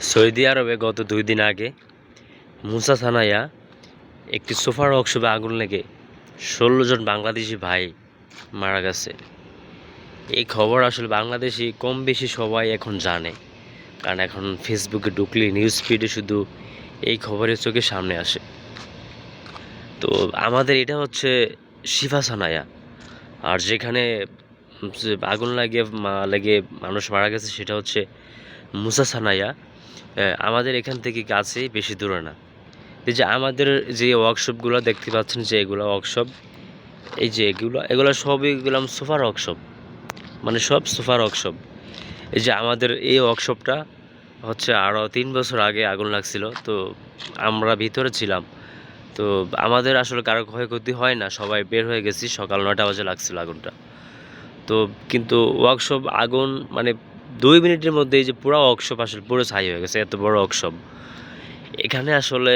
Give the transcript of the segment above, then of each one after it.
Saudi আরবে গত 2 দিন আগে মুসা সানায়া একটি সোফার ওয়ার্কশপে আগুন লেগে 16 জন বাংলাদেশি ভাই মারা গেছে। এই খবর আসলে বাংলাদেশি কম বেশি সবাই এখন জানে, কারণ এখন ফেসবুকে ঢুকলে নিউজ ফিডে শুধু এই খবরের চোখে সামনে আসে। তো আমাদের এটা হচ্ছে শিফা সানায়া, আর যেখানে আগুন লেগে মানুষ মারা গেছে সেটা হচ্ছে মুসা সানায়া। আমাদের এখান থেকে কাছেই, বেশি দূরে না। এই যে আমাদের যে ওয়ার্কশপগুলো দেখতে পাচ্ছেন, যে এগুলো ওয়ার্কশপ, এই যে এগুলো সবই গেলাম সোফার ওয়ার্কশপ, মানে সব সোফার ওয়ার্কশপ। এই যে আমাদের এই ওয়ার্কশপটা হচ্ছে আরও 3 বছর আগে আগুন লাগছিল, তো আমরা ভিতরে ছিলাম। তো আমাদের আসলে কারো ক্ষয়ক্ষতি হয় না, সবাই বের হয়ে গেছি। সকাল 9টা বাজে লাগছিল আগুনটা। তো কিন্তু ওয়ার্কশপ আগুন মানে 2 মিনিটের মধ্যেই যে পুরো ওয়ার্কশপ আসলে পুরো ছাই হয়ে গেছে, এত বড় ওয়ার্কশপ। এখানে আসলে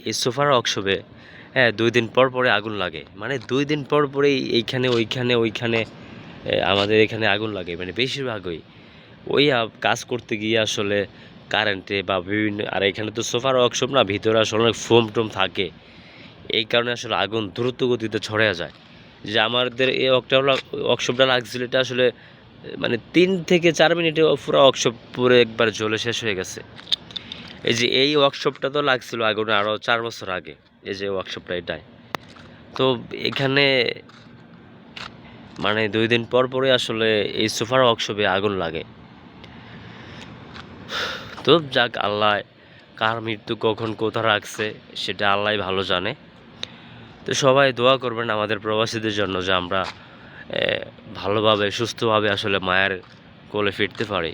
এই সোফার ওয়ার্কশপে 2 দিন পর পরে আগুন লাগে, মানে 2 দিন পর পরেই এইখানে ওইখানে আমাদের এখানে আগুন লাগে, মানে বেশিরভাগই ওই কাজ করতে গিয়ে আসলে কারেন্টে বা বিভিন্ন, আর এখানে তো সোফার ওয়ার্কশপ না, ভিতরে আসলে অনেক ফোম টোম থাকে। এই কারণে আসলে আগুন দ্রুত গতিতে ছড়ে যায়। যে আমাদের এই ওয়ার্কশপটা লাগছিল, এটা আসলে মানে 3 থেকে 4 মিনিটে পুরো ওয়ার্কশপ পুরো একবার জ্বলে শেষ হয়ে গেছে। এই যে এই ওয়ার্কশপটা তো লাগছিল আগুনে আরও 4 বছর আগে, এই যে ওয়ার্কশপটা এটাই। তো এখানে মানে 2 দিন পর পরে আসলে এই সোফার ওয়ার্কশপে আগুন লাগে। তো যাক, আল্লাহ কার মৃত্যু কখন কোথায় রাখছে সেটা আল্লাহ ভালো জানে। তো সবাই দোয়া করবেন আমাদের প্রবাসীদের জন্য, যে আমরা ভালোভাবে সুস্থভাবে আসলে মায়ের কোলে ফিরতে পারি।